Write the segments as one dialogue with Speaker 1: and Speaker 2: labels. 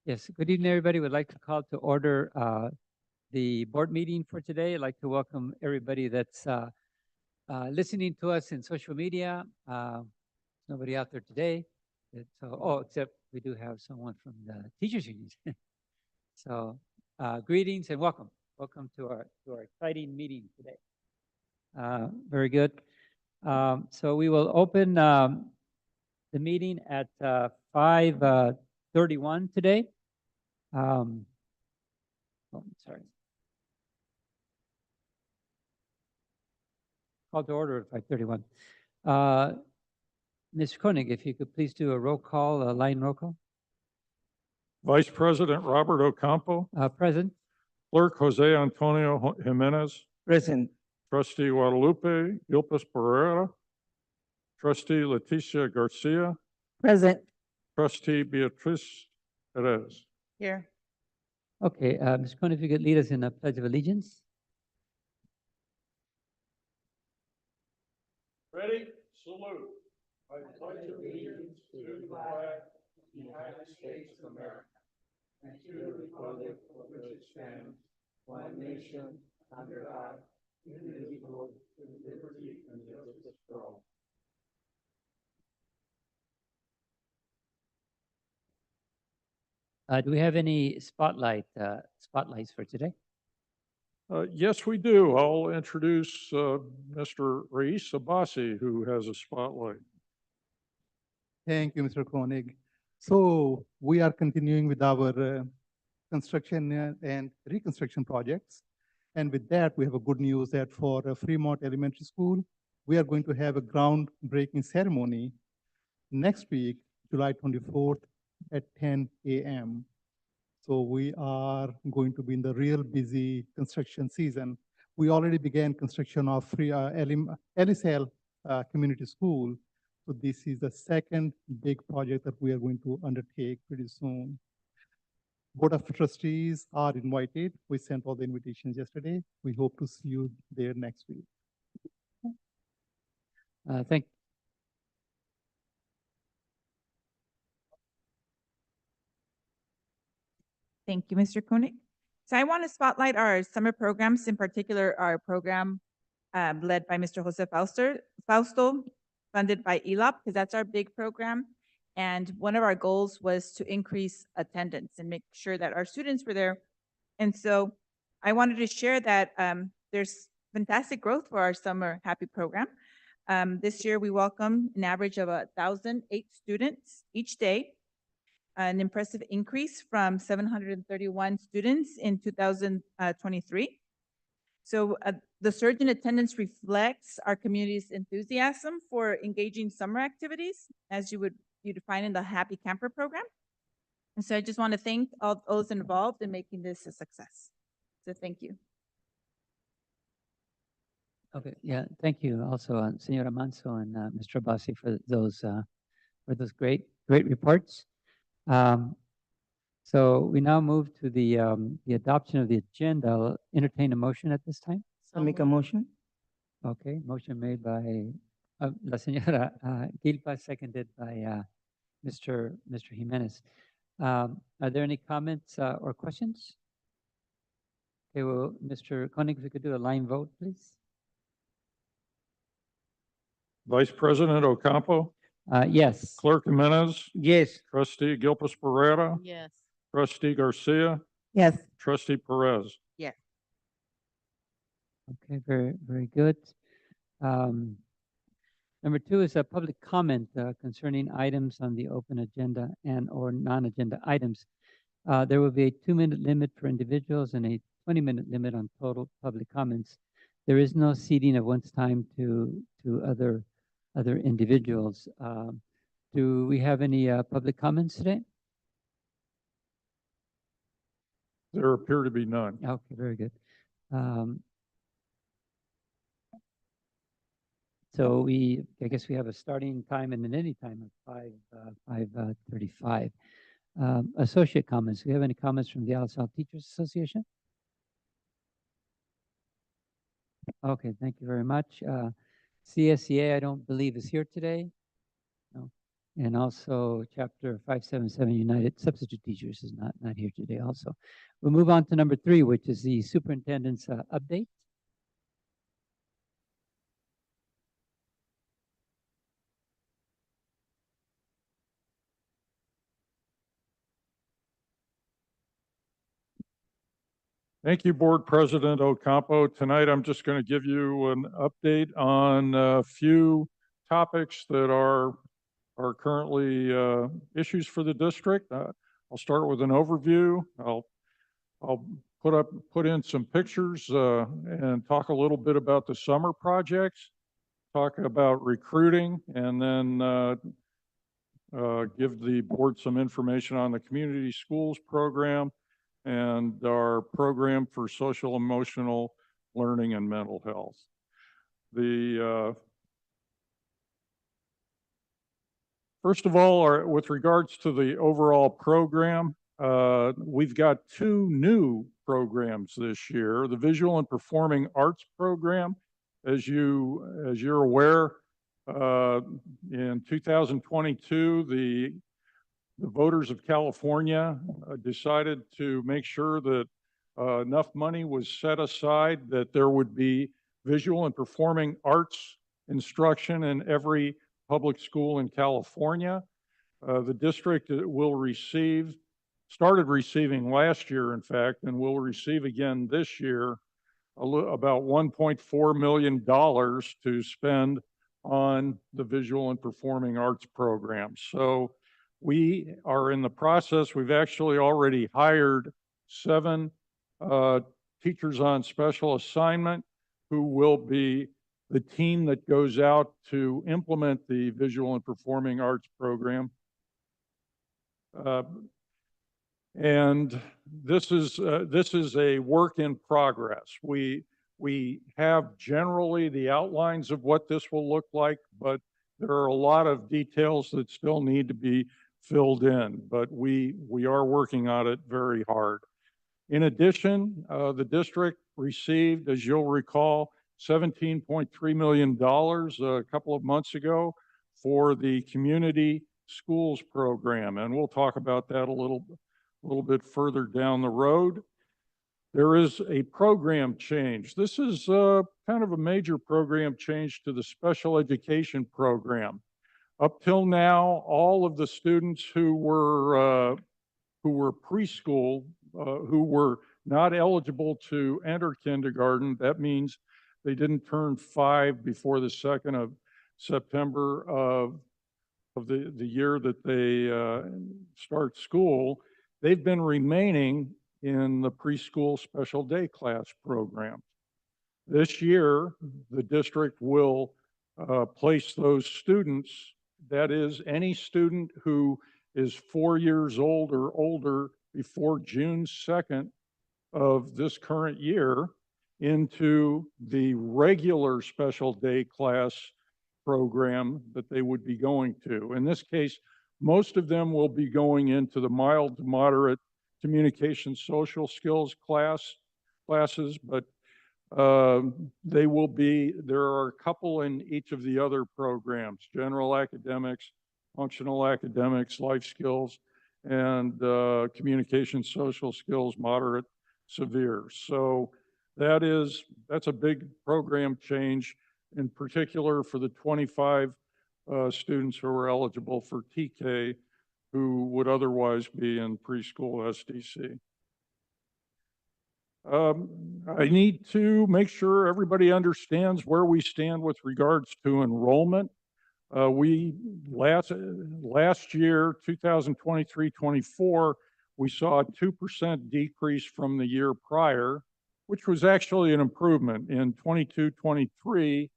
Speaker 1: Yes, good evening, everybody. Would like to call to order the board meeting for today. I'd like to welcome everybody that's listening to us in social media. Nobody out there today. Except we do have someone from the teachers union. So greetings and welcome. Welcome to our exciting meeting today. Very good. So we will open the meeting at 5:31 today. Sorry. Call to order at 5:31. Ms. Koenig, if you could please do a roll call, a line roll call.
Speaker 2: Vice President Robert Ocampo,
Speaker 1: Present.
Speaker 2: Clerk Jose Antonio Jimenez,
Speaker 3: Present.
Speaker 2: Trustee Guadalupe Yilpas Pereira, Trustee Leticia Garcia,
Speaker 3: Present.
Speaker 2: Trustee Beatriz Perez.
Speaker 3: Here.
Speaker 1: Okay, Ms. Koenig, if you could lead us in a pledge of allegiance.
Speaker 2: Ready? Salute. I pledge allegiance to the flag of the United States of America and to the republic for which it stands, one nation, under God, indivisible, with liberty and justice for all.
Speaker 1: Do we have any spotlights for today?
Speaker 2: Yes, we do. I'll introduce Mr. Reis Abassi, who has a spotlight.
Speaker 4: Thank you, Mr. Koenig. So we are continuing with our construction and reconstruction projects. And with that, we have a good news that for Fremont Elementary School, we are going to have a groundbreaking ceremony next week, July 24th at 10 a.m. So we are going to be in the real busy construction season. We already began construction of LSL Community School. So this is the second big project that we are going to undertake pretty soon. Board of Trustees are invited. We sent all the invitations yesterday. We hope to see you there next week.
Speaker 5: Thank you, Mr. Koenig. So I want to spotlight our summer programs, in particular our program led by Mr. Jose Fausto, funded by ELOP, because that's our big program. And one of our goals was to increase attendance and make sure that our students were there. And so I wanted to share that there's fantastic growth for our Summer Happy program. This year we welcome an average of 1,008 students each day, an impressive increase from 731 students in 2023. So the surge in attendance reflects our community's enthusiasm for engaging summer activities, as you'd find in the Happy Camper program. And so I just want to thank all those involved in making this a success. So thank you.
Speaker 1: Okay, yeah, thank you also, Senora Manso and Mr. Abassi for those great reports. So we now move to the adoption of the agenda. I'll entertain a motion at this time.
Speaker 3: I'll make a motion.
Speaker 1: Okay, motion made by La Senora Gilpa, seconded by Mr. Jimenez. Are there any comments or questions? Okay, well, Mr. Koenig, if you could do a line vote, please.
Speaker 2: Vice President Ocampo,
Speaker 1: Yes.
Speaker 2: Clerk Jimenez,
Speaker 3: Yes.
Speaker 2: Trustee Gilpas Pereira,
Speaker 5: Yes.
Speaker 2: Trustee Garcia,
Speaker 3: Yes.
Speaker 2: Trustee Perez.
Speaker 5: Yes.
Speaker 1: Okay, very good. Number 2 is a public comment concerning items on the open agenda and or non-agenda items. There will be a 2-minute limit for individuals and a 20-minute limit on total public comments. There is no ceding of one's time to other individuals. Do we have any public comments today?
Speaker 2: There appear to be none.
Speaker 1: Okay, very good. So I guess we have a starting time and an ending time of 5:35. Associate comments. Do we have any comments from the LaSalle Teachers Association? Okay, thank you very much. CSEA, I don't believe is here today. No. And also Chapter 577 United Substitute Teachers is not here today also. We'll move on to number 3, which is the superintendent's update.
Speaker 2: Thank you, Board President Ocampo. Tonight, I'm just going to give you an update on a few topics that are currently issues for the district. I'll start with an overview. I'll put in some pictures and talk a little bit about the summer projects, talk about recruiting, and then give the board some information on the community schools program and our program for social emotional learning and mental health. First of all, with regards to the overall program, we've got 2 new programs this year. The Visual and Performing Arts program, as you're aware, in 2022, the voters of California decided to make sure that enough money was set aside that there would be visual and performing arts instruction in every public school in California. The district started receiving last year, in fact, and will receive again this year about $1.4 million to spend on the visual and performing arts program. So we are in the process. We've actually already hired 7 teachers on special assignment who will be the team that goes out to implement the visual and performing arts program. And this is a work in progress. We have generally the outlines of what this will look like, but there are a lot of details that still need to be filled in, but we are working on it very hard. In addition, the district received, as you'll recall, $17.3 million a couple of months ago for the community schools program, and we'll talk about that a little bit further down the road. There is a program change. This is kind of a major program change to the special education program. Up till now, all of the students who were preschool, who were not eligible to enter kindergarten, that means they didn't turn 5 before the 2nd of September of the year that they start school, they've been remaining in the preschool special day class program. This year, the district will place those students, that is, any student who is 4 years old or older before June 2nd of this current year, into the regular special day class program that they would be going to. In this case, most of them will be going into the mild to moderate communication social skills classes, but there are a couple in each of the other programs: general academics, functional academics, life skills, and communication social skills, moderate, severe. So that's a big program change, in particular for the 25 students who are eligible for TK who would otherwise be in preschool SDC. I need to make sure everybody understands where we stand with regards to enrollment. Last year, 2023-24, we saw a 2% decrease from the year prior, which was actually an improvement. In 22-23,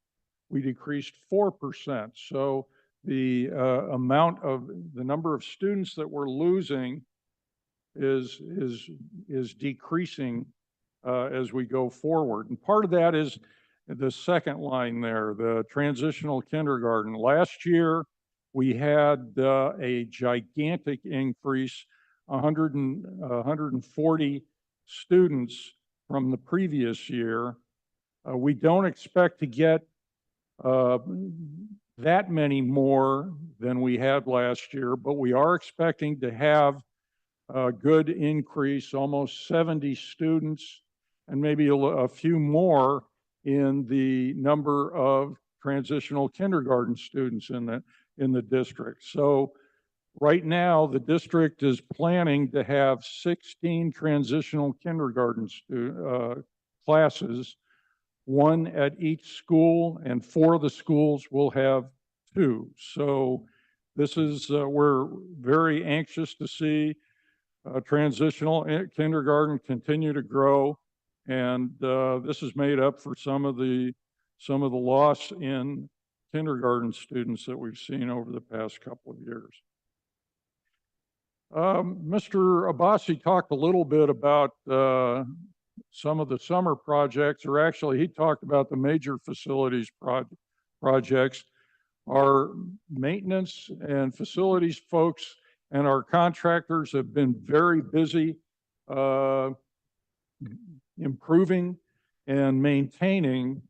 Speaker 2: we decreased 4%. So the number of students that we're losing is decreasing as we go forward. And part of that is the second line there, the transitional kindergarten. Last year, we had a gigantic increase, 140 students from the previous year. We don't expect to get that many more than we had last year, but we are expecting to have a good increase, almost 70 students, and maybe a few more in the number of transitional kindergarten students in the district. So right now, the district is planning to have 16 transitional kindergarten classes, one at each school, and 4 of the schools will have 2. So this is, we're very anxious to see transitional kindergarten continue to grow, and this is made up for some of the loss in kindergarten students that we've seen over the past couple of years. Mr. Abbasi talked a little bit about some of the summer projects, or actually he talked about the major facilities projects. Our maintenance and facilities folks and our contractors have been very busy improving and maintaining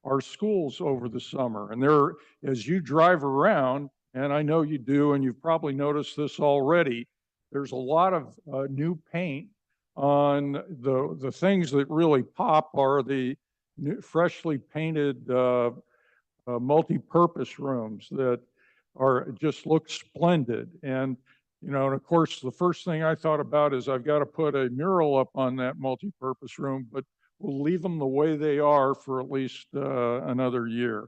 Speaker 2: our schools over the summer. And there, as you drive around, and I know you do, and you've probably noticed this already, there's a lot of new paint on the things that really pop are the freshly painted multi-purpose rooms that are just look splendid. And you know, and of course, the first thing I thought about is I've got to put a mural up on that multi-purpose room, but we'll leave them the way they are for at least another year.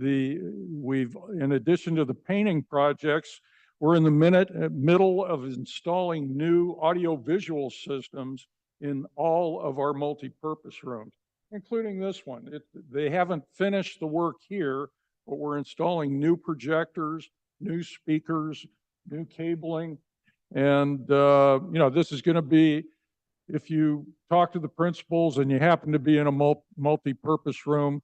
Speaker 2: In addition to the painting projects, we're in the middle of installing new audio-visual systems in all of our multi-purpose rooms, including this one. They haven't finished the work here, but we're installing new projectors, new speakers, new cabling. And, you know, this is going to be, if you talk to the principals and you happen to be in a multi-purpose room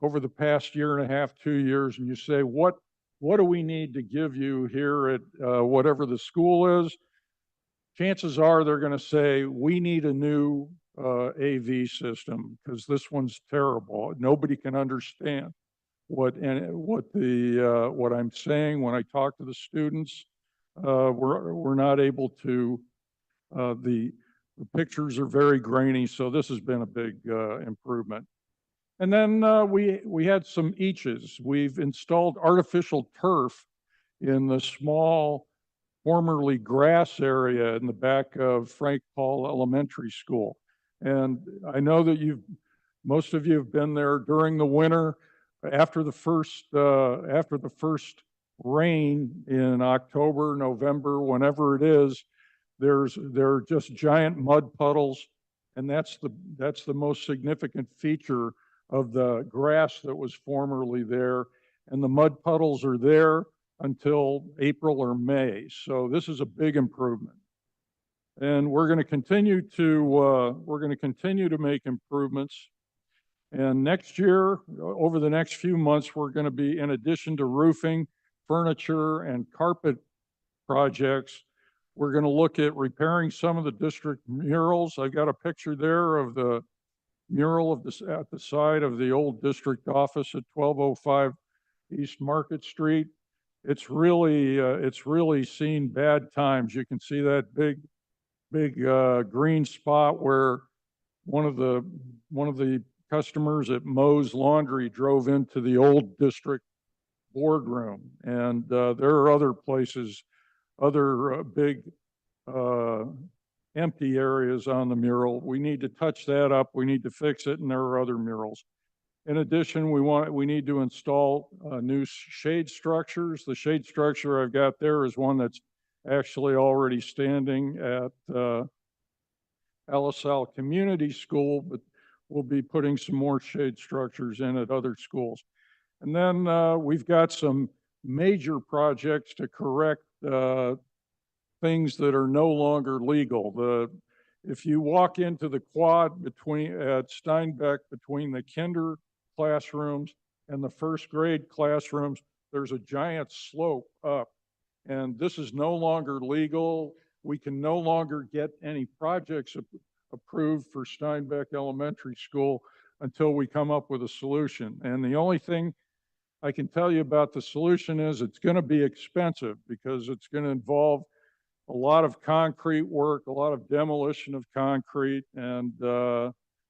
Speaker 2: over the past year and a half, 2 years, and you say, what do we need to give you here at whatever the school is? Chances are they're going to say, we need a new AV system because this one's terrible. Nobody can understand what I'm saying when I talk to the students. We're not able to, the pictures are very grainy, so this has been a big improvement. And then we had some eaches. We've installed artificial turf in the small, formerly grass area in the back of Frank Paul Elementary School. And I know that most of you have been there during the winter after the first rain in October, November, whenever it is. There are just giant mud puddles, and that's the most significant feature of the grass that was formerly there. And the mud puddles are there until April or May. So this is a big improvement. And we're going to continue to make improvements. And next year, over the next few months, we're going to be, in addition to roofing, furniture, and carpet projects, we're going to look at repairing some of the district murals. I've got a picture there of the mural at the side of the old district office at 1205 East Market Street. It's really seen bad times. You can see that big green spot where one of the customers at Moe's Laundry drove into the old district boardroom. And there are other places, other big empty areas on the mural. We need to touch that up. We need to fix it, and there are other murals. In addition, we need to install new shade structures. The shade structure I've got there is one that's actually already standing at Alisal Community School, but we'll be putting some more shade structures in at other schools. And then we've got some major projects to correct things that are no longer legal. If you walk into the quad at Steinbeck between the kinder classrooms and the first grade classrooms, there's a giant slope up. And this is no longer legal. We can no longer get any projects approved for Steinbeck Elementary School until we come up with a solution. And the only thing I can tell you about the solution is it's going to be expensive because it's going to involve a lot of concrete work, a lot of demolition of concrete, and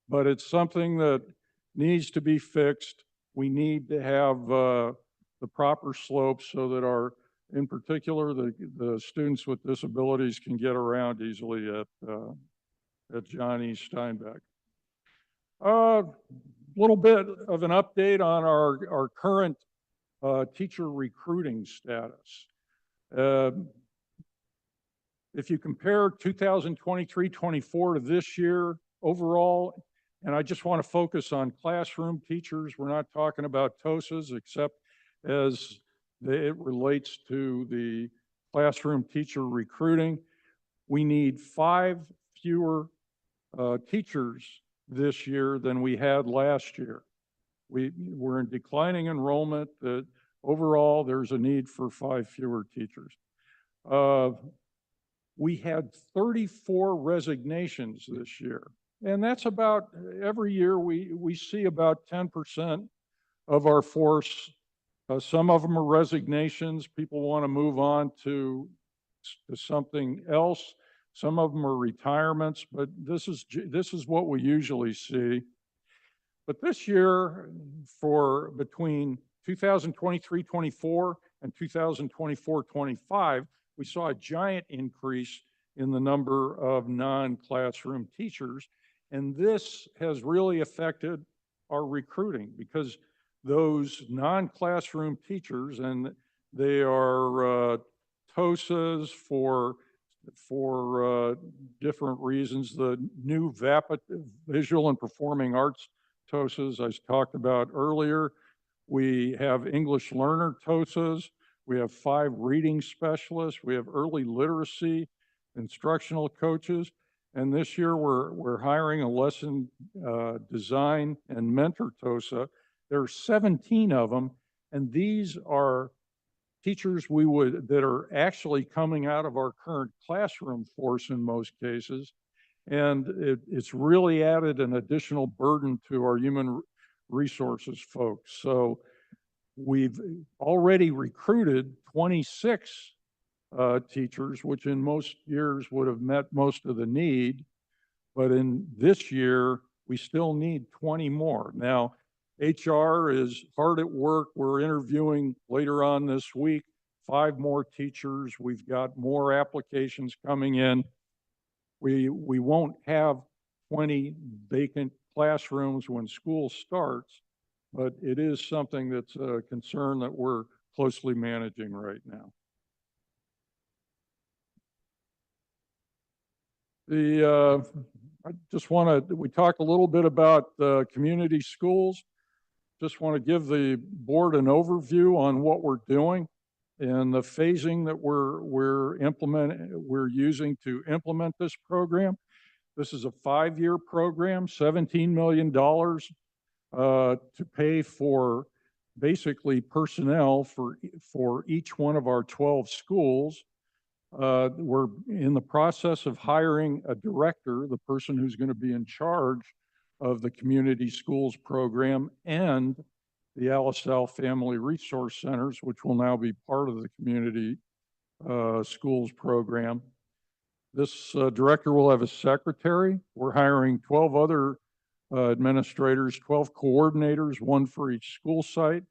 Speaker 2: but it's something that needs to be fixed. We need to have the proper slopes so that in particular, the students with disabilities can get around easily at John E. Steinbeck. A little bit of an update on our current teacher recruiting status. If you compare 2023-24 to this year overall, and I just want to focus on classroom teachers, we're not talking about TOSAs except as it relates to the classroom teacher recruiting. We need 5 fewer teachers this year than we had last year. We're in declining enrollment. Overall, there's a need for 5 fewer teachers. We had 34 resignations this year. And that's about, every year we see about 10% of our force. Some of them are resignations. People want to move on to something else. Some of them are retirements, but this is what we usually see. But this year, for between 2023-24 and 2024-25, we saw a giant increase in the number of non-classroom teachers. And this has really affected our recruiting because those non-classroom teachers, and they are TOSAs for different reasons. The new VAPA, Visual and Performing Arts TOSAs I talked about earlier. We have English learner TOSAs. We have 5 reading specialists. We have early literacy instructional coaches. And this year we're hiring a lesson design and mentor TOSA. There are 17 of them, and these are teachers that are actually coming out of our current classroom force in most cases. And it's really added an additional burden to our human resources folks. So we've already recruited 26 teachers, which in most years would have met most of the need. But in this year, we still need 20 more. Now, HR is hard at work. We're interviewing later on this week 5 more teachers. We've got more applications coming in. We won't have 20 vacant classrooms when school starts, but it is something that's a concern that we're closely managing right now. I just want to, we talked a little bit about community schools. Just want to give the board an overview on what we're doing and the phasing that we're using to implement this program. This is a 5-year program, $17 million to pay for basically personnel for each one of our 12 schools. We're in the process of hiring a director, the person who's going to be in charge of the community schools program and the ALISAL Family Resource Centers, which will now be part of the community schools program. This director will have a secretary. We're hiring 12 other administrators, 12 coordinators, 1 for each school site.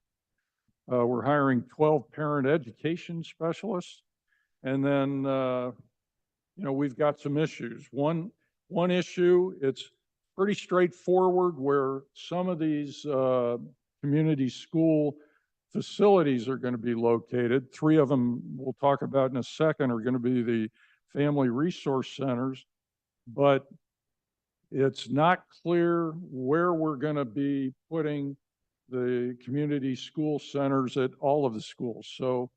Speaker 2: We're hiring 12 parent education specialists. And then, we've got some issues. One issue, it's pretty straightforward where some of these community school facilities are going to be located. 3 of them we'll talk about in a second are going to be the family resource centers, but it's not clear where we're going to be putting the community school centers at all of the schools. So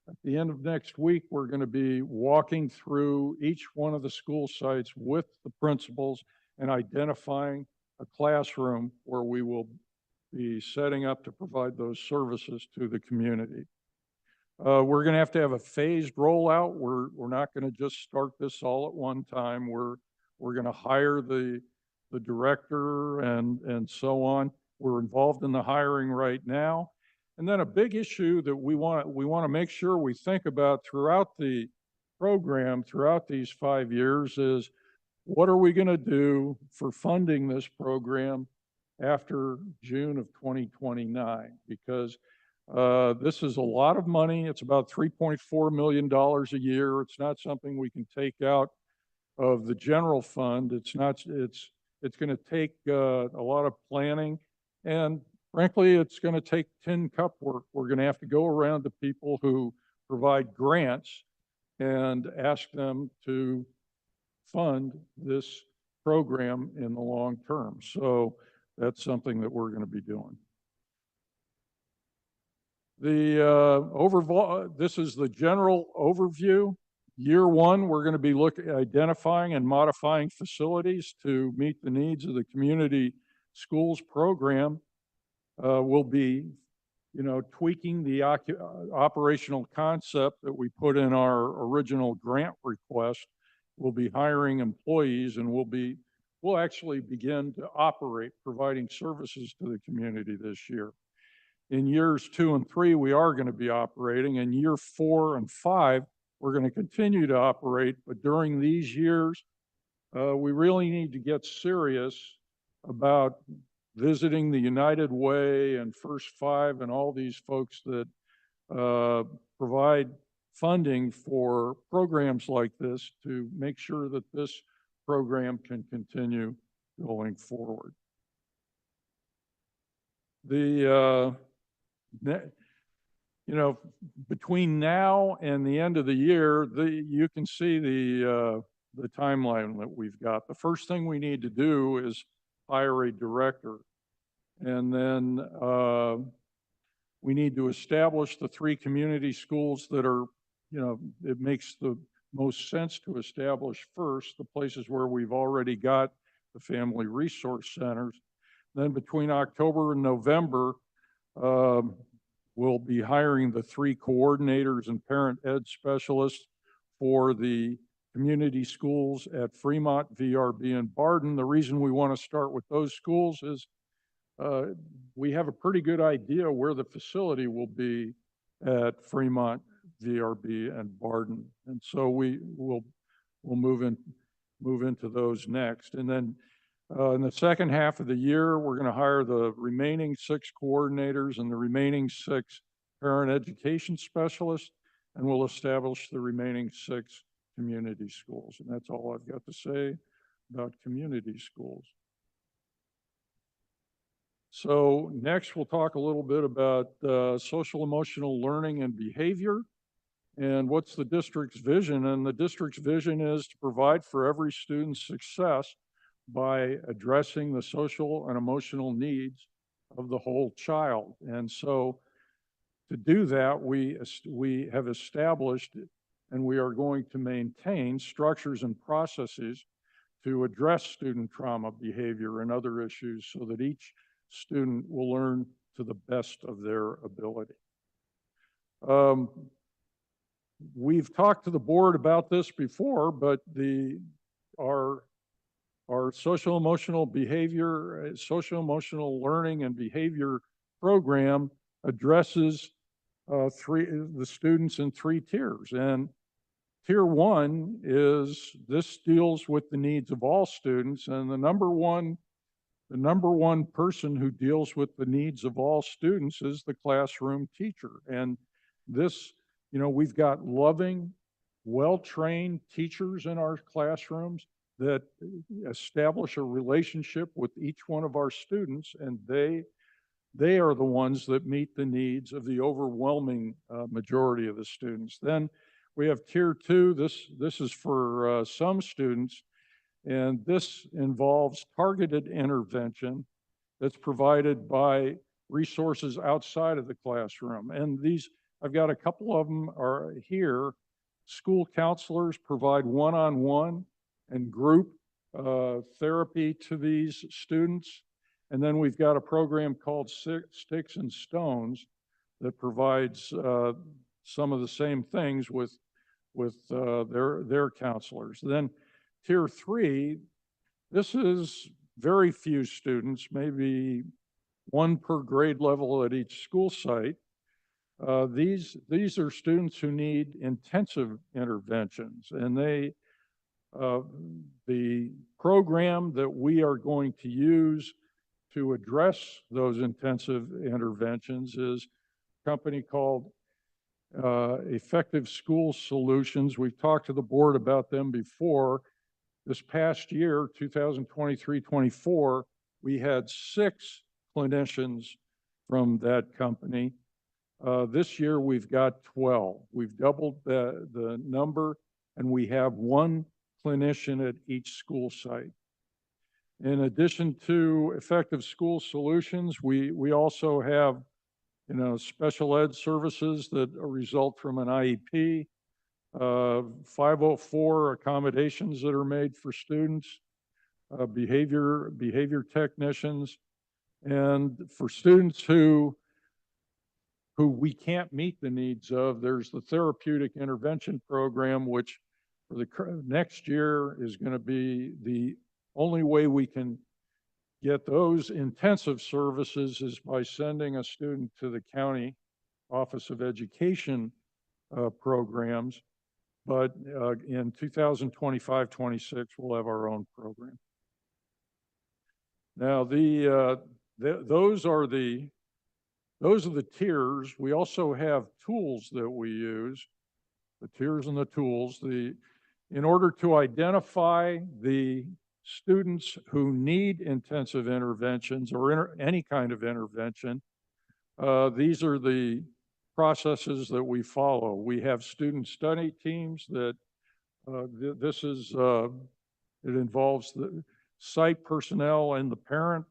Speaker 2: at the end of next week, we're going to be walking through each one of the school sites with the principals and identifying a classroom where we will be setting up to provide those services to the community. We're going to have a phased rollout. We're not going to just start this all at one time. We're going to hire the director and so on. We're involved in the hiring right now. And then a big issue that we want to make sure we think about throughout the program, throughout these 5 years, is what are we going to do for funding this program after June of 2029? Because this is a lot of money. It's about $3.4 million a year. It's not something we can take out of the general fund. It's going to take a lot of planning, and frankly, it's going to take tin cup work. We're going to have to go around to people who provide grants and ask them to fund this program in the long term. So that's something that we're going to be doing. This is the general overview. Year one, we're going to be identifying and modifying facilities to meet the needs of the community schools program. We'll be, tweaking the operational concept that we put in our original grant request. We'll be hiring employees, and we'll actually begin to operate, providing services to the community this year. In years 2 and 3, we are going to be operating. In year 4 and 5, we're going to continue to operate. But during these years, we really need to get serious about visiting the United Way and First Five and all these folks that provide funding for programs like this, to make sure that this program can continue going forward. Between now and the end of the year, you can see the timeline that we've got. The first thing we need to do is hire a director, and then we need to establish the 3 community schools that are, it makes the most sense to establish first, the places where we've already got the family resource centers. Then between October and November, we'll be hiring the 3 coordinators and parent ed specialists for the community schools at Fremont, VRB, and Barden. The reason we want to start with those schools is we have a pretty good idea where the facility will be at Fremont, VRB, and Barden, and so we'll move into those next. And then in the second half of the year, we're going to hire the remaining 6 coordinators and the remaining 6 parent education specialists, and we'll establish the remaining 6 community schools. And that's all I've got to say about community schools. So next, we'll talk a little bit about social emotional learning and behavior, and what's the district's vision. And the district's vision is to provide for every student's success by addressing the social and emotional needs of the whole child. And so to do that, we have established and we are going to maintain structures and processes to address student trauma, behavior, and other issues so that each student will learn to the best of their ability. We've talked to the board about this before, but our social emotional learning and behavior program addresses the students in 3 tiers. And tier 1 deals with the needs of all students, and the number one person who deals with the needs of all students is the classroom teacher. And this, we've got loving, well-trained teachers in our classrooms that establish a relationship with each one of our students, and they are the ones that meet the needs of the overwhelming majority of the students. Then we have tier 2. This is for some students, and this involves targeted intervention that's provided by resources outside of the classroom. And I've got a couple of them are here. School counselors provide one-on-one and group therapy to these students. And then we've got a program called Sticks and Stones that provides some of the same things with their counselors. Then tier 3, this is very few students, maybe 1 per grade level at each school site. These are students who need intensive interventions, and the program that we are going to use to address those intensive interventions is a company called Effective School Solutions. We've talked to the board about them before. This past year, 2023-24, we had 6 clinicians from that company. This year, we've got 12. We've doubled the number, and we have 1 clinician at each school site. In addition to Effective School Solutions, we also have, special ed services that result from an IEP, 504 accommodations that are made for students, behavior technicians, and for students who we can't meet the needs of, there's the therapeutic intervention program, which for the next year is going to be the only way we can get those intensive services is by sending a student to the county Office of Education programs. But in 2025-26, we'll have our own program. Now, those are the tiers. We also have tools that we use, the tiers and the tools. In order to identify the students who need intensive interventions or any kind of intervention, these are the processes that we follow. We have student study teams that it involves the site personnel and the parent.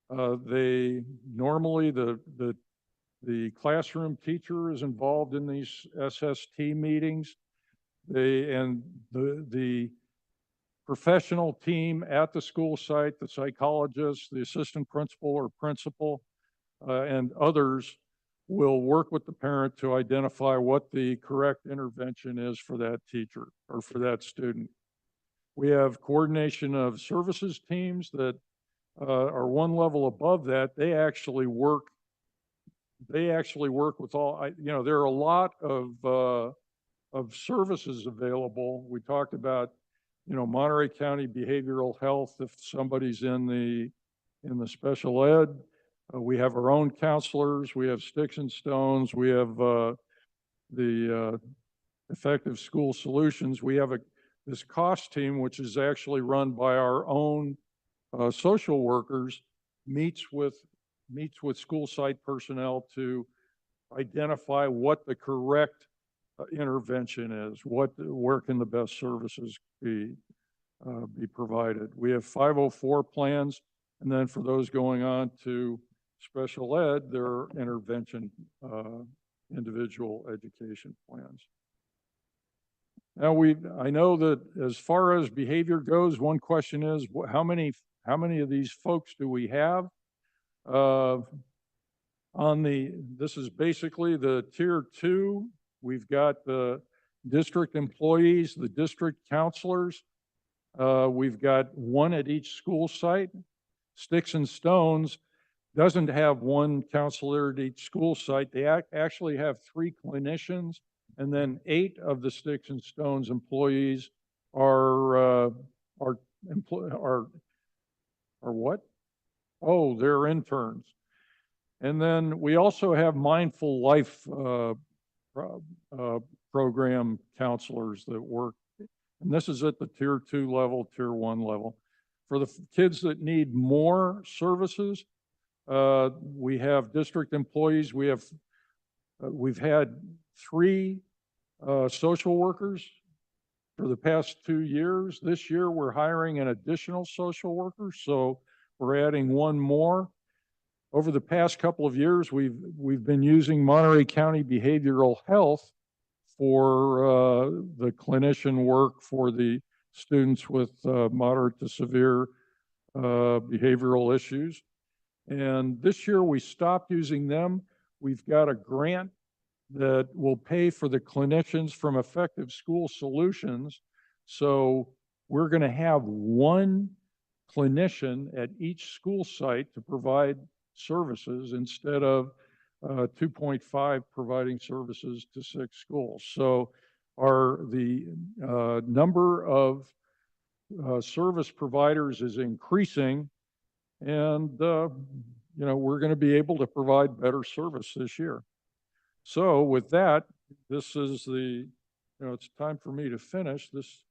Speaker 2: They normally the classroom teacher is involved in these SST meetings. The professional team at the school site, the psychologist, the assistant principal or principal, and others will work with the parent to identify what the correct intervention is for that teacher or for that student. We have coordination of services teams that are one level above that. They actually work with all, there are a lot of services available. We talked about, Monterey County Behavioral Health, if somebody's in the special ed. We have our own counselors. We have Sticks and Stones. We have the Effective School Solutions. We have this cost team, which is actually run by our own social workers, meets with school site personnel to identify what the correct intervention is, where can the best services be provided. We have 504 plans, and then for those going on to special ed, there are intervention individual education plans. Now I know that as far as behavior goes, one question is how many of these folks do we have? This is basically the tier 2. We've got the district employees, the district counselors. We've got 1 at each school site. Sticks and Stones doesn't have 1 counselor at each school site. They actually have 3 clinicians, and then 8 of the Sticks and Stones employees are what? Oh, they're interns. And then we also have Mindful Life program counselors that work, and this is at the tier 2 level, tier 1 level. For the kids that need more services, we have district employees. We've had 3 social workers for the past 2 years. This year, we're hiring an additional social worker, so we're adding 1 more. Over the past couple of years, we've been using Monterey County Behavioral Health for the clinician work for the students with moderate to severe behavioral issues. And this year we stopped using them. We've got a grant that will pay for the clinicians from Effective School Solutions. So we're going to have 1 clinician at each school site to provide services instead of 2.5 providing services to 6 schools. So the number of service providers is increasing, and we're going to be able to provide better service this year. So with that, this is it's time for me to finish. This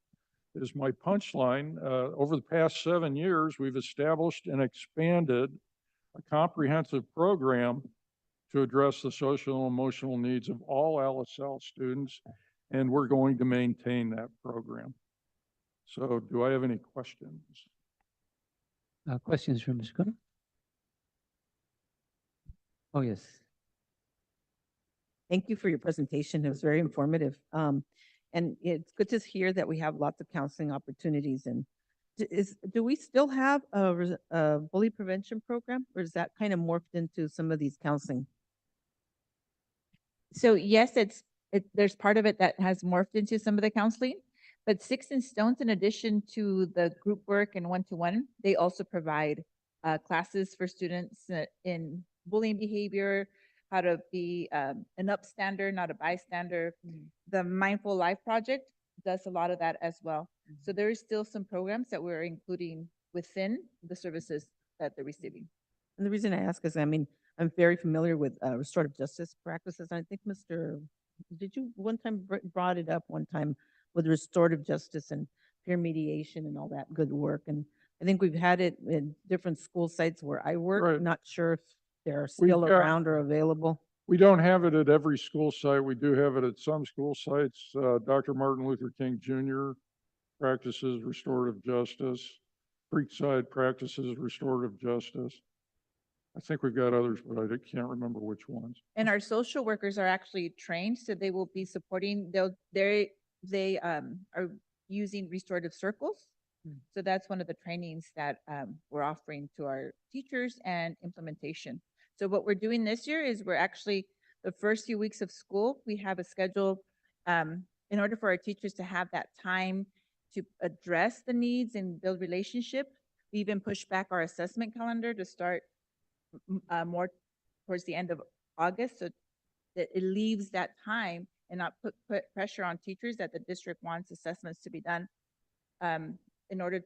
Speaker 2: is my punchline. Over the past 7 years, we've established and expanded a comprehensive program to address the social and emotional needs of all LSL students, and we're going to maintain that program. So do I have any questions?
Speaker 1: Questions from Ms. Cooner? Oh, yes.
Speaker 3: Thank you for your presentation. It was very informative. And it's good to hear that we have lots of counseling opportunities. And do we still have a bully prevention program, or is that kind of morphed into some of these counseling?
Speaker 5: So yes, there's part of it that has morphed into some of the counseling, but Sticks and Stones, in addition to the group work and one-to-one, they also provide classes for students in bullying behavior, how to be an upstander, not a bystander. The Mindful Life Project does a lot of that as well. So there is still some programs that we're including within the services that they're receiving.
Speaker 3: And the reason I ask is, I mean, I'm very familiar with restorative justice practices. And I think did you one time brought it up one time with restorative justice and peer mediation and all that good work. And I think we've had it in different school sites where I work.
Speaker 2: Right.
Speaker 3: Not sure if they're still around or available.
Speaker 2: We don't have it at every school site. We do have it at some school sites. Dr. Martin Luther King Jr. practices restorative justice. Creekside practices restorative justice. I think we've got others, but I can't remember which ones.
Speaker 5: And our social workers are actually trained, so they will be supporting, they are using restorative circles. So that's one of the trainings that we're offering to our teachers and implementation. So what we're doing this year is we're actually, the first few weeks of school, we have a schedule in order for our teachers to have that time to address the needs and build relationship. We even pushed back our assessment calendar to start more towards the end of August, so that it leaves that time and not put pressure on teachers that the district wants assessments to be done in order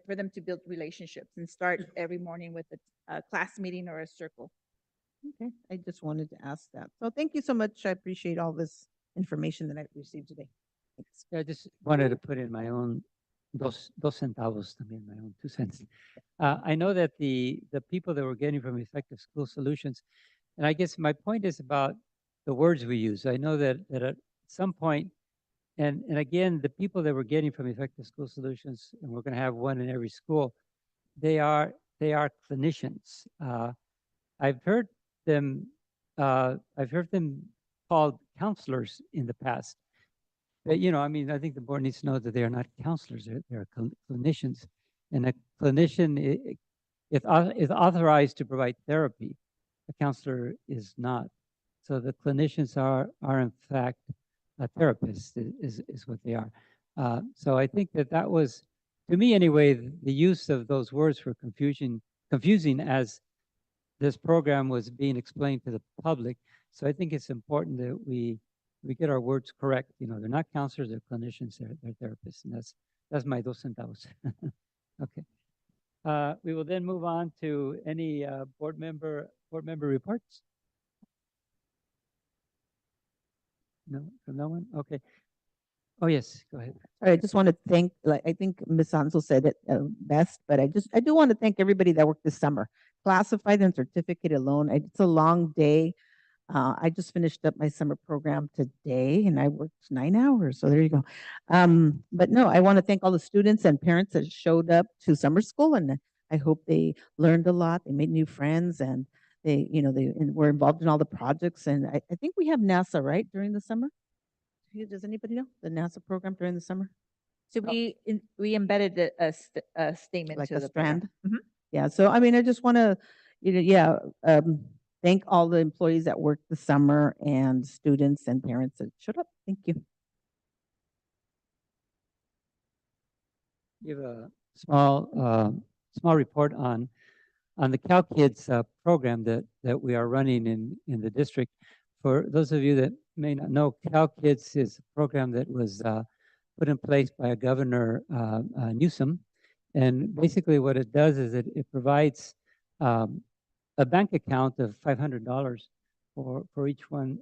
Speaker 5: for them to build relationships and start every morning with a class meeting or a circle.
Speaker 3: Okay, I just wanted to ask that. So thank you so much. I appreciate all this information that I've received today. Thanks.
Speaker 1: Yeah, I just wanted to put in my own dos centavos, también, my own 2 cents. I know that the people that we're getting from Effective School Solutions, and I guess my point is about the words we use. I know that at some point, and again, the people that we're getting from Effective School Solutions, and we're going to have one in every school, they are clinicians. I've heard them called counselors in the past. But, I mean, I think the board needs to know that they are not counselors; they're clinicians, and a clinician is authorized to provide therapy. A counselor is not. So the clinicians are in fact therapists is what they are. So I think that was, to me anyway, the use of those words were confusing as this program was being explained to the public. So I think it's important that we get our words correct. They're not counselors, they're clinicians, they're therapists, and that's my 2 centavos. Okay. We will then move on to any board member reports. No, from no one? Okay. Oh, yes, go ahead.
Speaker 3: All right, I just want to thank, I think Ms. Hansel said it best, but I do want to thank everybody that worked this summer. Classified and certificate alone, it's a long day. I just finished up my summer program today and I worked 9 hours. So there you go. But no, I want to thank all the students and parents that showed up to summer school, and I hope they learned a lot. They made new friends, and they were involved in all the projects. And I think we have NASA, right, during the summer? Does anybody know the NASA program during the summer?
Speaker 5: So we embedded a statement
Speaker 3: Like
Speaker 5: to
Speaker 3: a
Speaker 5: the program.
Speaker 3: strand? Yeah, so I mean, I just want to, thank all the employees that worked the summer and students and parents that showed up. Thank you.
Speaker 1: Give a small report on on the CalKids program that we are running in the district. For those of you that may not know, CalKids is a program that was put in place by Governor Newsom. And basically what it does is it provides a bank account of $500 for each one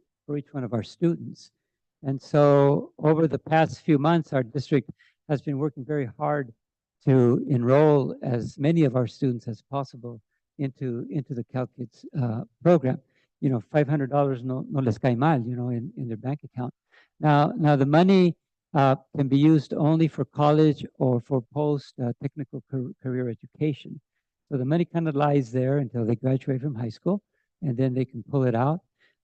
Speaker 1: of our students. And so over the past few months, our district has been working very hard to enroll as many of our students as possible into the CalKids program. You know, $500 no les cae mal, you know, in their bank account. Now the money can be used only for college or for post technical career education. So the money kind of lies there until they graduate from high school, and then they can pull it out.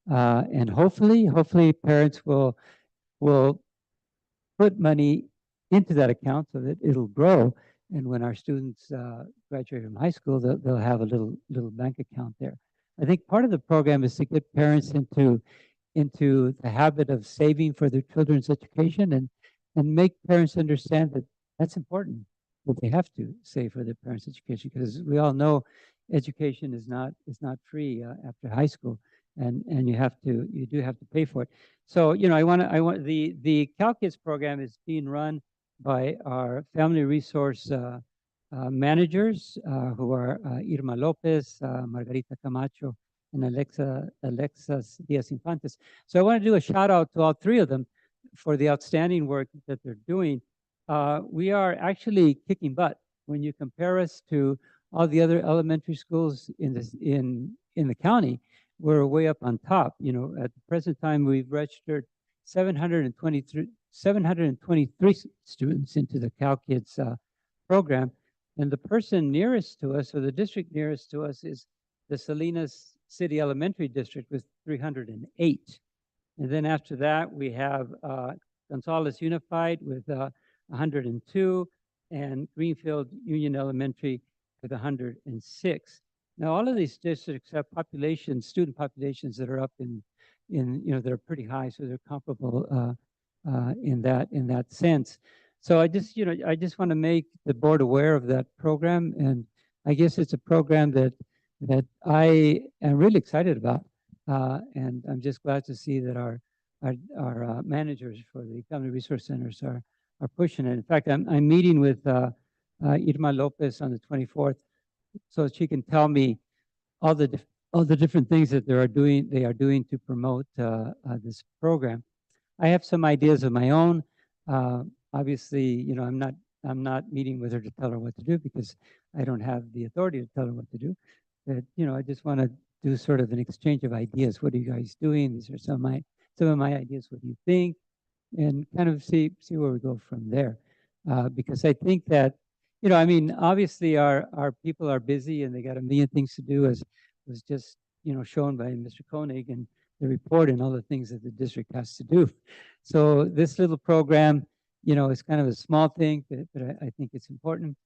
Speaker 1: And hopefully parents will put money into that account so that it'll grow. And when our students graduate from high school, they'll have a little bank account there. I think part of the program is to get parents into the habit of saving for their children's education and make parents understand that that's important, that they have to save for their parents' education, because we all know education is not free after high school, and you do have to pay for it. So, you know, the CalKids program is being run by our family resource managers who are Irma Lopez, Margarita Camacho, and Alexis Diaz-Infantes. So I want to do a shout out to all three of them for the outstanding work that they're doing. We are actually kicking butt when you compare us to all the other elementary schools in the county. We're way up on top. You know, at the present time, we've registered 723 students into the CalKids program. And the person nearest to us, or the district nearest to us, is the Salinas City Elementary District with 308. And then after that, we have Gonzales Unified with 102, and Greenfield Union Elementary with 106. Now, all of these districts have student populations that are up in you know, they're pretty high, so they're comparable in that sense. So I just want to make the board aware of that program, and I guess it's a program that I am really excited about, and I'm just glad to see that our managers for the Family Resource Centers are pushing it. In fact, I'm meeting with Irma Lopez on the 24th, so she can tell me all the different things that they are doing to promote this program. I have some ideas of my own. Obviously, you know, I'm not meeting with her to tell her what to do, because I don't have the authority to tell her what to do. But, you know, I just want to do sort of an exchange of ideas. What are you guys doing? These are some of my ideas. What do you think? And kind of see where we go from there. Because I think that, you know, I mean, obviously our people are busy and they got a million things to do, as was just, you know, shown by Mr. Koenig and the report and all the things that the district has to do. So this little program, you know, is kind of a small thing, but I think it's important,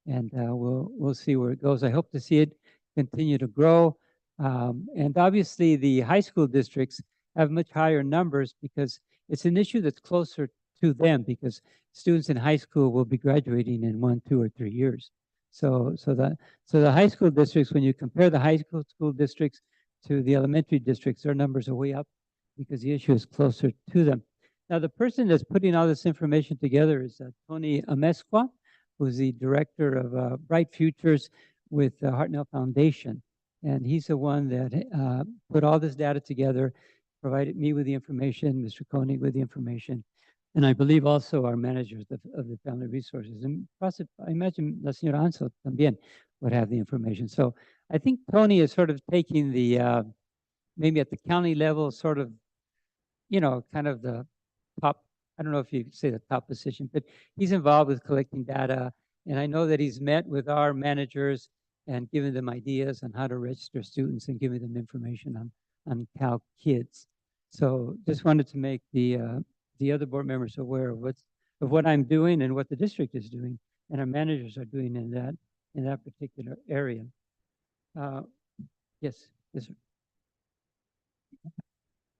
Speaker 1: and we'll see where it goes. I hope to see it continue to grow. And obviously the high school districts have much higher numbers because it's an issue that's closer to them, because students in high school will be graduating in 1, 2, or 3 years. So the high school districts, when you compare the high school districts to the elementary districts, their numbers are way up because the issue is closer to them. Now, the person that's putting all this information together is Tony Amezcua, who's the director of Bright Futures with the Hartnell Foundation. And he's the one that put all this data together, provided me with the information, Mr. Koenig with the information, and I believe also our managers of the family resources. And I imagine La Señora Ansel también would have the information. So I think Tony is sort of taking the, maybe at the county level, sort of, you know, kind of the top, I don't know if you could say the top position, but he's involved with collecting data. And I know that he's met with our managers and given them ideas on how to register students and giving them information on CalKids. So just wanted to make the other board members aware of what I'm doing and what the district is doing and our managers are doing in that particular area. Yes, sir.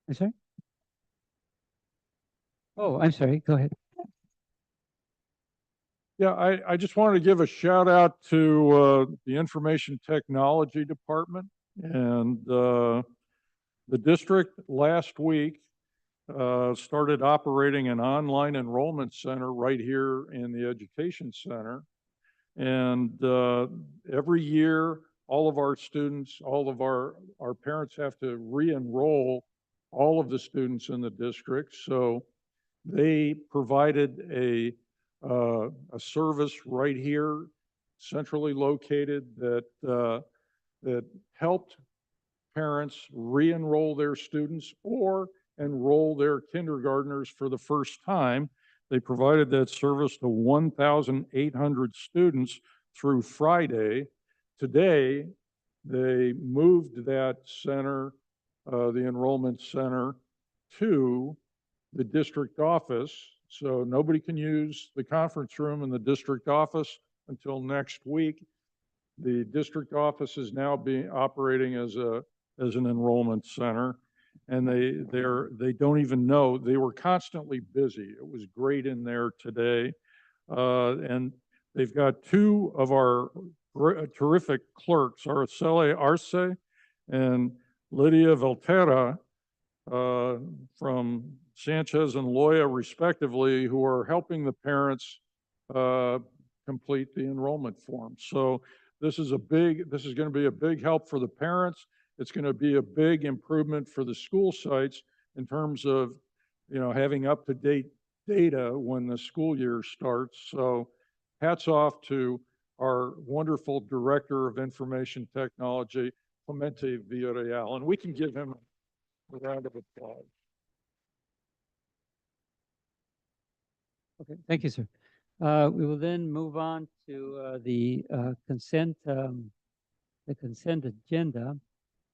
Speaker 1: I'm sorry? Oh, I'm sorry. Go ahead.
Speaker 2: Yeah, I just wanted to give a shout out to the Information Technology Department and the district last week started operating an online enrollment center right here in the Education Center. And every year, all of our students, all of our parents have to re-enroll all of the students in the district. So they provided a service right here, centrally located, that helped parents re-enroll their students or enroll their kindergartners for the first time. They provided that service to 1,800 students through Friday. Today, they moved that center, the enrollment center, to the district office. So nobody can use the conference room in the district office until next week. The district office is now operating as an enrollment center, and they don't even know. They were constantly busy. It was great in there today. And they've got two of our terrific clerks, Araceli Arce and Lydia Valterra, from Sanchez and Loya respectively, who are helping the parents complete the enrollment form. So this is going to be a big help for the parents. It's going to be a big improvement for the school sites in terms of, having up-to-date data when the school year starts. So hats off to our wonderful Director of Information Technology, Clemente Villarreal, and we can give him a round of applause.
Speaker 1: Okay, thank you, sir. We will then move on to the consent agenda.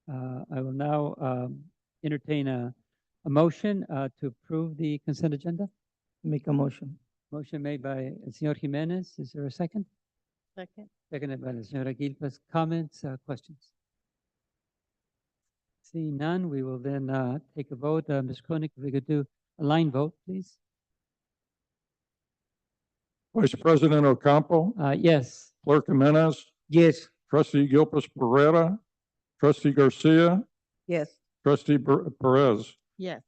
Speaker 1: I will now entertain a motion to approve the consent agenda.
Speaker 3: Make a motion.
Speaker 1: Motion made by El Señor Jimenez. Is there a second?
Speaker 3: Second.
Speaker 1: Seconded by La Señora Gilpas. Comments, questions? Seeing none, we will then take a vote. Ms. Koenig, if we could do a line vote, please.
Speaker 2: Vice President Ocampo,
Speaker 1: Yes.
Speaker 2: Clerk Jimenez,
Speaker 3: Yes.
Speaker 2: Trustee Gilpus Pereira, Trustee Garcia,
Speaker 3: Yes.
Speaker 2: Trustee Perez.
Speaker 3: Yes.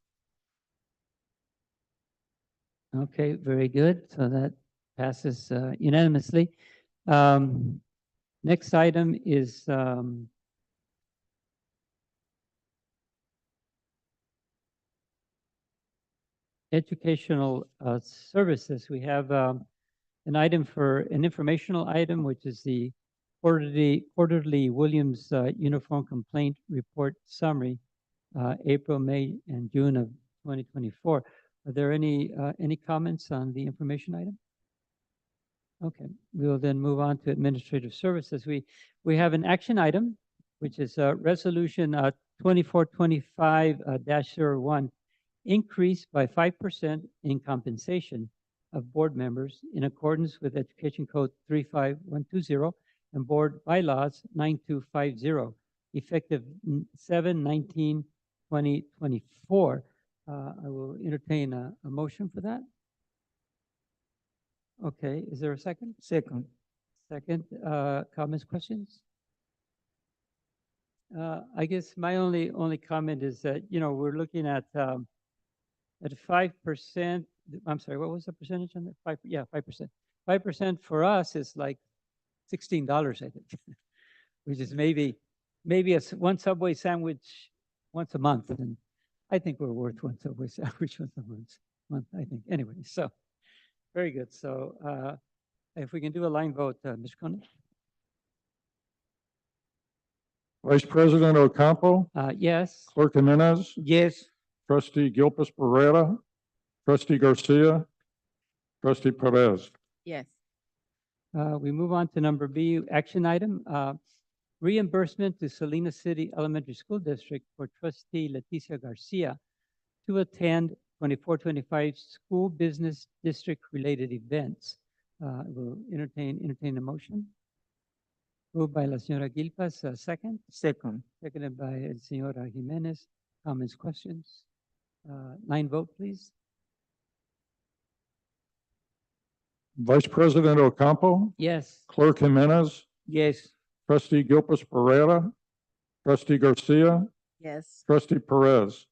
Speaker 1: Okay, very good. So that passes unanimously. Next item is educational services. We have an item for an informational item, which is the quarterly Williams Uniform Complaint Report Summary, April, May, and June of 2024. Are there any comments on the information item? Okay, we will then move on to administrative services. We have an action item, which is Resolution 2425-01, increase by 5% in compensation of board members in accordance with Education Code 35120 and Board Bylaws 9250, effective 7/19/2024. I will entertain a motion for that. Okay, is there a second?
Speaker 3: Second.
Speaker 1: Second, comments, questions? I guess my only comment is that, we're looking at 5%. I'm sorry, what was the percentage on that? 5%. 5% for us is like $16, I think, which is maybe one Subway sandwich once a month. And I think we're worth one Subway sandwich once a month, I think. Anyway, so very good. So if we can do a line vote, Ms. Koenig?
Speaker 2: Vice President Ocampo,
Speaker 1: Yes.
Speaker 2: Clerk Jimenez,
Speaker 3: Yes.
Speaker 2: Trustee Gilpus Pereira, Trustee Garcia, Trustee Perez.
Speaker 3: Yes.
Speaker 1: We move on to number B, action item, reimbursement to Salinas City Elementary School District for trustee Leticia Garcia to attend 24-25 school business district related events. We'll entertain a motion. Moved by La Señora Gilpas, second.
Speaker 3: Second.
Speaker 1: Seconded by El Señora Jimenez. Comments, questions? Line vote, please.
Speaker 2: Vice President Ocampo,
Speaker 1: Yes.
Speaker 2: Clerk Jimenez,
Speaker 1: Yes.
Speaker 2: Trustee Gilpus Pereira, Trustee Garcia,
Speaker 3: Yes.
Speaker 2: Trustee Perez.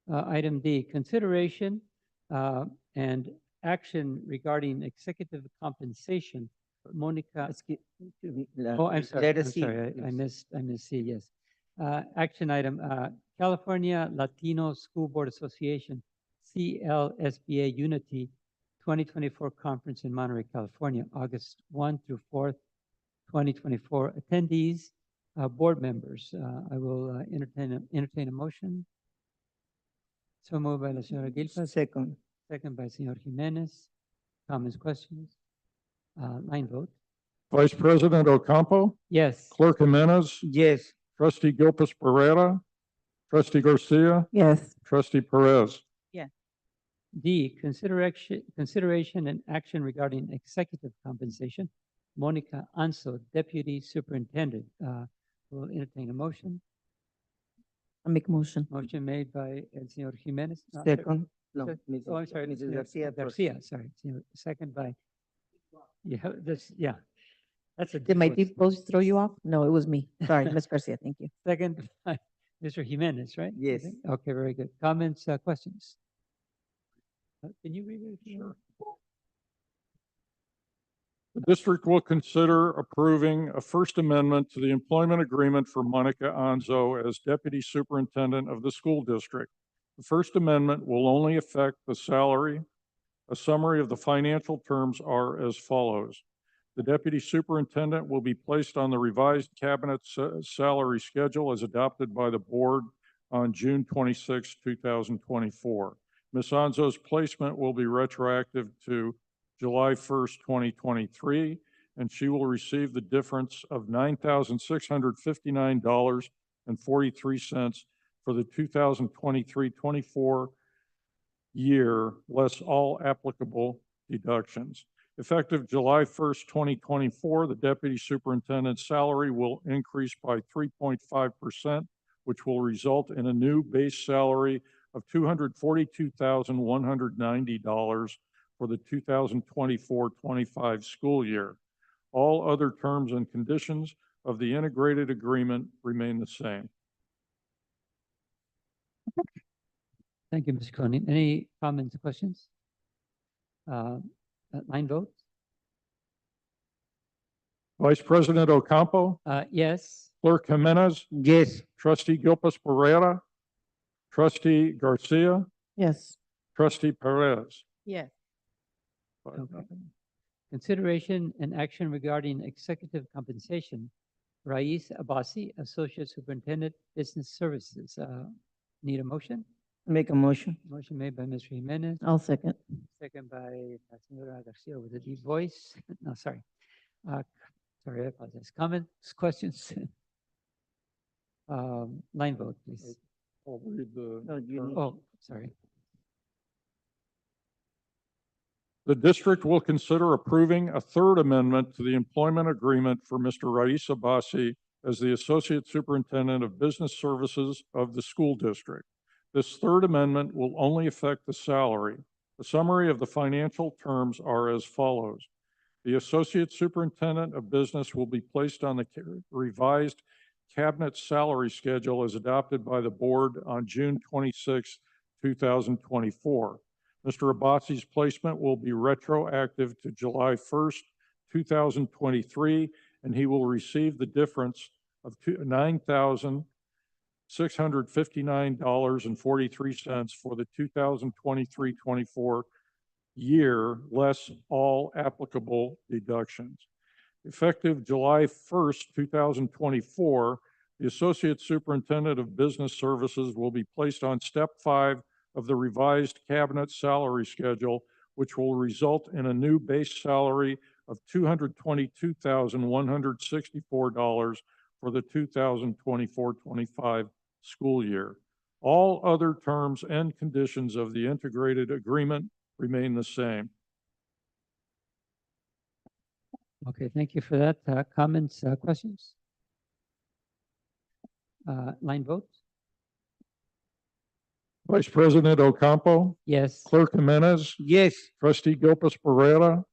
Speaker 1: Item D, consideration and action regarding executive compensation. Monica, oh, I'm sorry,
Speaker 6: Let
Speaker 1: I'm
Speaker 6: us see,
Speaker 1: sorry, I missed C, yes. Action item, California Latino School Board Association, CLSBA Unity 2024 Conference in Monterey, California, August 1 through 4th, 2024. Attendees, board members. I will entertain a motion. So moved by la señora Gilpas,
Speaker 6: Second.
Speaker 1: second by señor Jimenez. Comments, questions? Line vote.
Speaker 2: Vice President Ocampo,
Speaker 1: Yes.
Speaker 2: Clerk Jimenez,
Speaker 6: Yes.
Speaker 2: Trustee Gilpus Pereira, Trustee Garcia,
Speaker 3: Yes.
Speaker 2: Trustee Perez.
Speaker 1: D, consideration and action regarding executive compensation. Monica Anso, Deputy Superintendent. Will entertain a motion.
Speaker 3: I make a motion.
Speaker 1: Motion made by el señor Jimenez.
Speaker 6: Second. No,
Speaker 1: Sir-
Speaker 6: Mrs.
Speaker 1: Oh, I'm sorry.
Speaker 6: Mrs.
Speaker 1: Mr.
Speaker 6: Garcia. first.
Speaker 1: Garcia, sorry. Second by, yeah. That's a.
Speaker 3: Did my
Speaker 1: difficult-
Speaker 3: deep voice throw you off? No, it was me. Sorry, Ms. Garcia, thank you.
Speaker 1: Second by Mr. Jimenez, right? I
Speaker 6: Yes.
Speaker 1: think? Okay, very good. Comments, questions? Can you read it? Sure.
Speaker 2: The district will consider approving a First Amendment to the employment agreement for Monica Anzo as Deputy Superintendent of the school district. The First Amendment will only affect the salary. A summary of the financial terms are as follows. The Deputy Superintendent will be placed on the revised cabinet salary schedule as adopted by the board on June 26, 2024. Ms. Anzo's placement will be retroactive to July 1st, 2023, and she will receive the difference of $9,659.43 for the 2023-24 year, less all applicable deductions. Effective July 1st, 2024, the deputy superintendent's salary will increase by 3.5%, which will result in a new base salary of $242,190 for the 2024-25 school year. All other terms and conditions of the integrated agreement remain the same.
Speaker 1: Thank you, Mr. Cronin. Any comments or questions? Line vote?
Speaker 2: Vice President Ocampo,
Speaker 1: Yes.
Speaker 2: Clerk Jimenez,
Speaker 6: Yes.
Speaker 2: Trustee Gilpus Pereira, Trustee Garcia,
Speaker 3: Yes.
Speaker 2: Trustee Perez.
Speaker 3: Yes.
Speaker 1: Okay. Consideration and action regarding executive compensation. Rais Abassi, Associate Superintendent, Business Services. Need a motion?
Speaker 6: Make a motion.
Speaker 1: Motion made by Mr. Jimenez,
Speaker 3: I'll second.
Speaker 1: second by La Señora Garcia with a deep voice. No, sorry. Sorry, I apologize. Comments, questions? Line vote, please.
Speaker 2: I'll read the
Speaker 6: No, you need-
Speaker 1: Oh, sorry.
Speaker 2: The district will consider approving a third amendment to the employment agreement for Mr. Rais Abassi as the Associate Superintendent of Business Services of the school district. This third amendment will only affect the salary. The summary of the financial terms are as follows. The Associate Superintendent of Business will be placed on the revised cabinet salary schedule as adopted by the board on June 26, 2024. Mr. Abassi's placement will be retroactive to July 1st, 2023, and he will receive the difference of $9,659.43 for the 2023-24 year, less all applicable deductions. Effective July 1st, 2024, the Associate Superintendent of Business Services will be placed on Step 5 of the revised cabinet salary schedule, which will result in a new base salary of $222,164 for the 2024-25 school year. All other terms and conditions of the integrated agreement remain the same.
Speaker 1: Okay, thank you for that. Comments, questions? Line vote?
Speaker 2: Vice President Ocampo,
Speaker 1: Yes.
Speaker 2: Clerk Jimenez,
Speaker 6: Yes.
Speaker 2: Trustee Gilpus Pereira,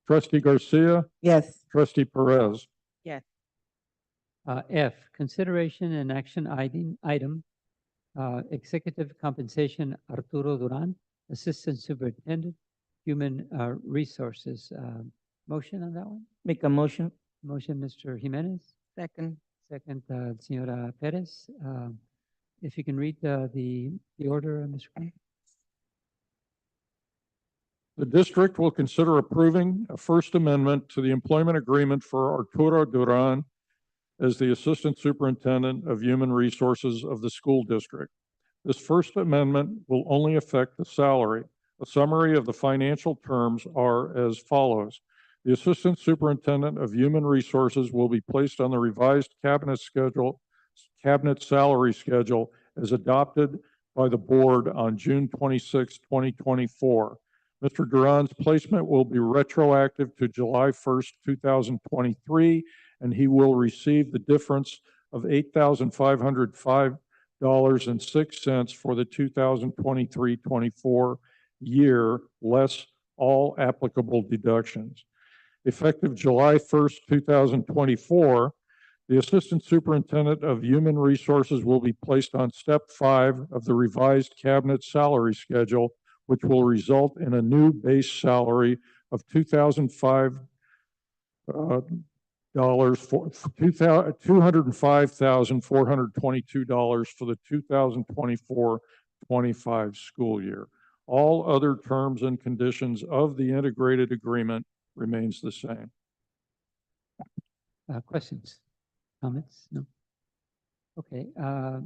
Speaker 2: Trustee Garcia,
Speaker 3: Yes.
Speaker 2: Trustee Perez.
Speaker 1: F, consideration and action item, executive compensation Arturo Duran, Assistant Superintendent, Human Resources. Motion on that one?
Speaker 6: Make a motion.
Speaker 1: Motion, Mr. Jimenez.
Speaker 3: Second.
Speaker 1: Second, Senora Perez. If you can read the order, Mr. Khan.
Speaker 2: The district will consider approving a First Amendment to the employment agreement for Arturo Duran as the Assistant Superintendent of Human Resources of the school district. This First Amendment will only affect the salary. A summary of the financial terms are as follows. The Assistant Superintendent of Human Resources will be placed on the revised cabinet salary schedule as adopted by the board on June 26, 2024. Mr. Duran's placement will be retroactive to July 1st, 2023, and he will receive the difference of $8,505.06 for the 2023-24 year, less all applicable deductions. Effective July 1st, 2024, the Assistant Superintendent of Human Resources will be placed on Step 5 of the revised cabinet salary schedule, which will result in a new base salary of $205 for $205,422 for the 2024-25 school year. All other terms and conditions of the integrated agreement remains the same.
Speaker 1: Questions, comments? No? Okay,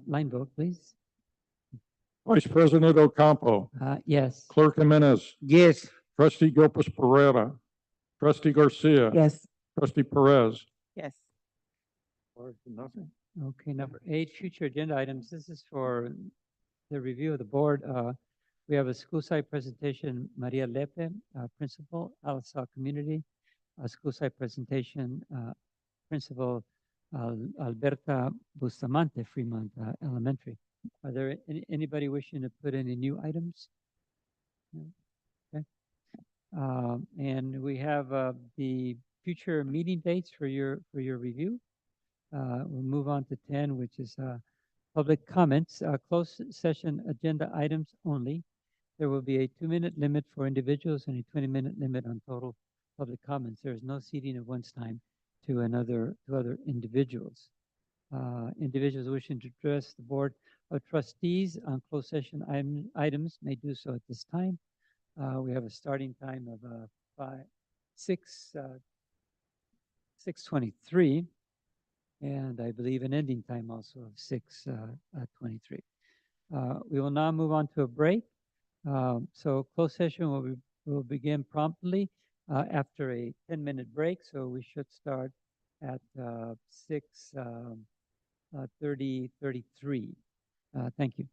Speaker 1: line vote, please.
Speaker 2: Vice President Ocampo,
Speaker 1: Yes.
Speaker 2: Clerk Jimenez,
Speaker 6: Yes.
Speaker 2: Trustee Gilpus Pereira, Trustee Garcia,
Speaker 3: Yes.
Speaker 2: Trustee Perez.
Speaker 3: Yes.
Speaker 2: Nothing.
Speaker 1: Okay, number 8, future agenda items. This is for the review of the board. We have a school site presentation, Maria Lepe, Principal, Alisal Community. A school site presentation, Principal Alberta Bustamante, Fremont Elementary. Are there anybody wishing to put any new items? No? Okay. And we have the future meeting dates for your review. We'll move on to 10, which is public comments, closed session agenda items only. There will be a 2-minute limit for individuals and a 20-minute limit on total public comments. There is no ceding of one's time to other individuals. Individuals wishing to address the Board of Trustees on closed session items may do so at this time. We have a starting time of 6:23, and I believe an ending time also of 6:23. We will now move on to a break. So closed session will begin promptly after a 10-minute break. So we should start at 6:33. Thank you.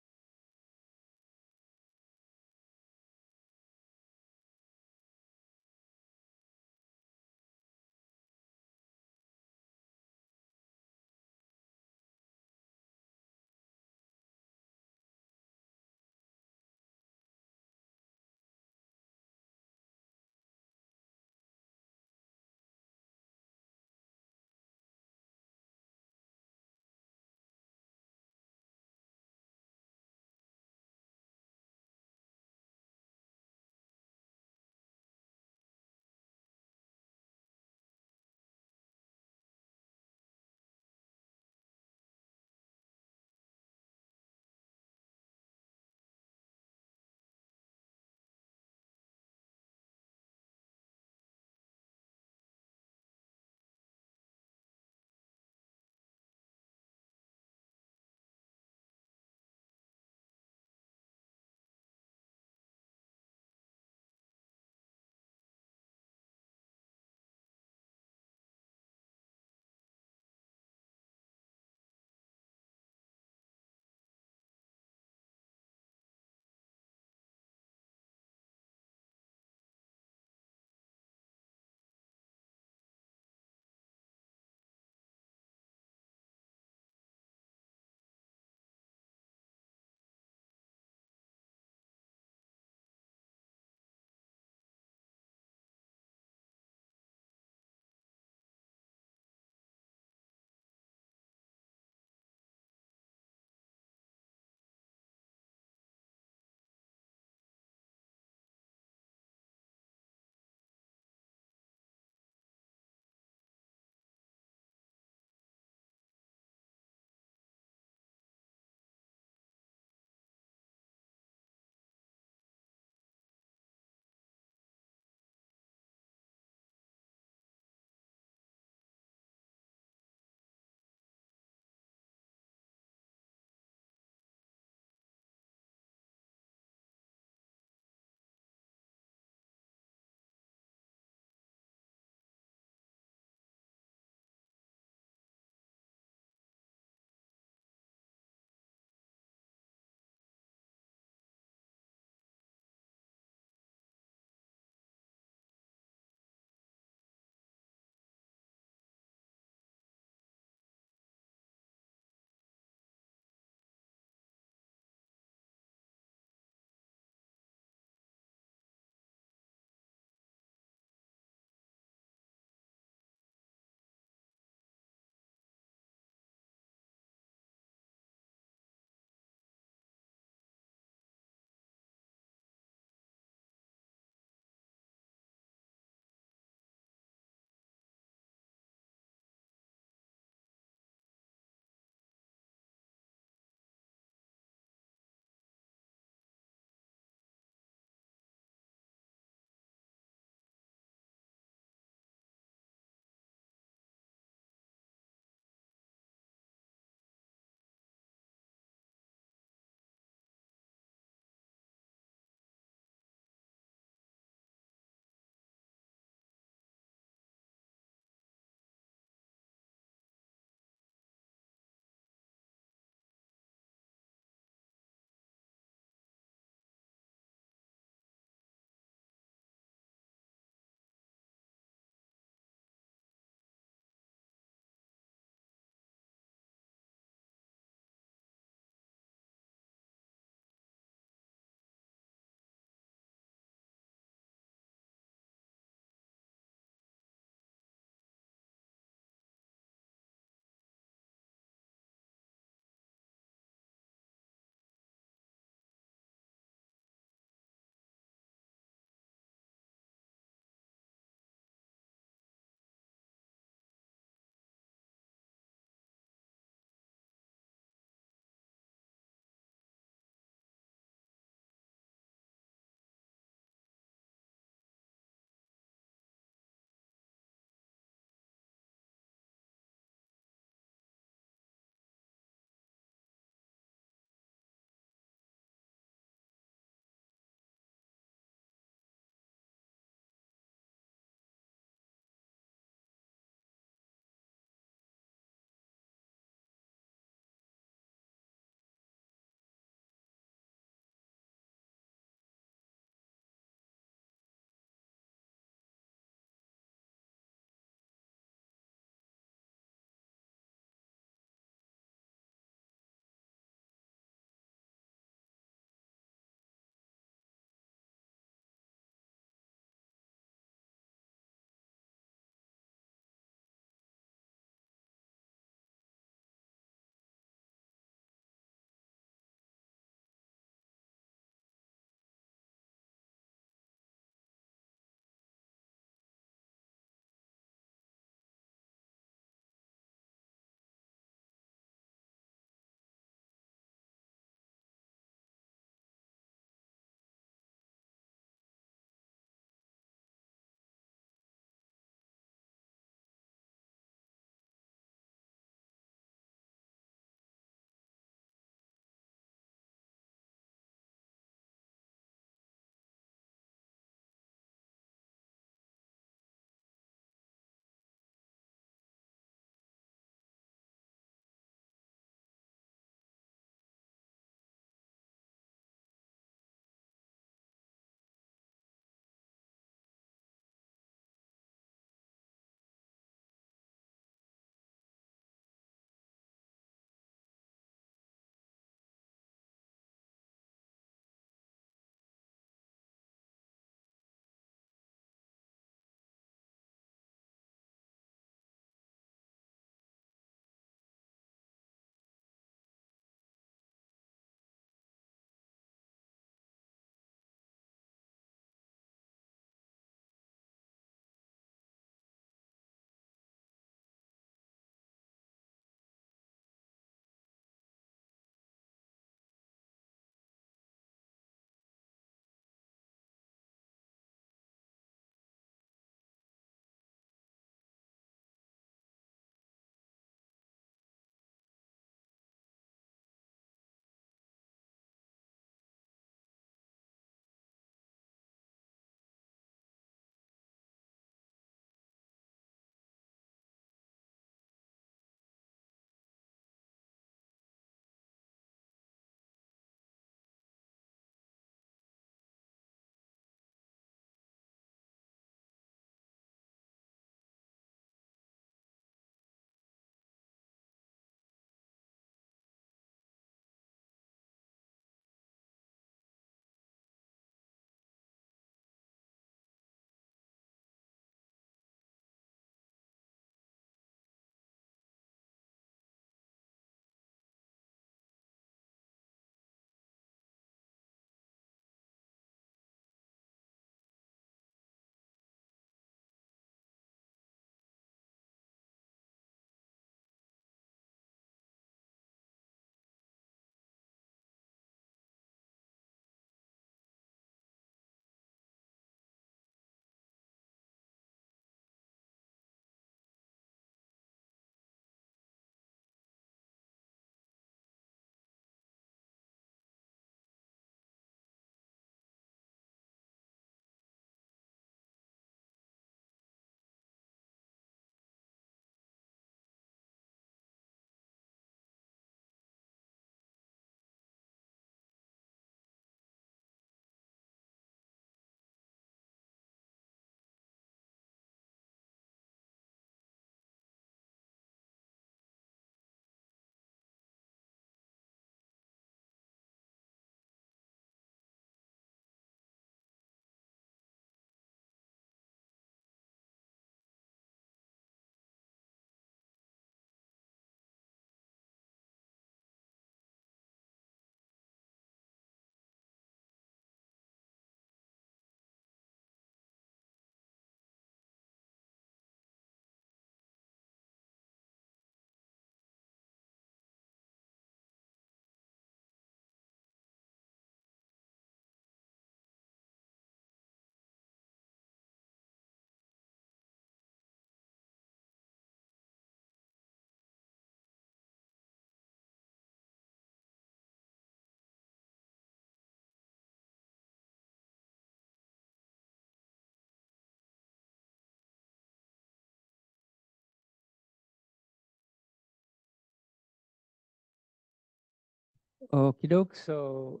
Speaker 1: Okey doke, so,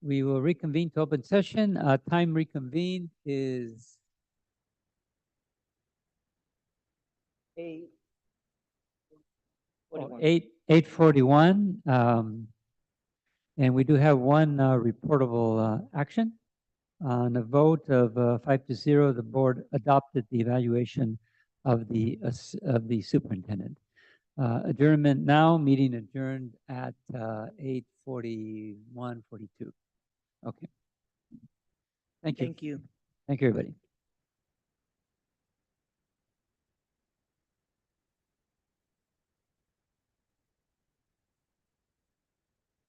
Speaker 1: we will reconvene to open session. Time reconvened is
Speaker 6: Forty-one.
Speaker 1: 8:41. And we do have one reportable action. On a vote of 5-0, the board adopted the evaluation of the superintendent. Adjournment now, meeting adjourned at 8:41, 42. Okay. Thank you.
Speaker 6: Thank you.
Speaker 1: Thank you, everybody.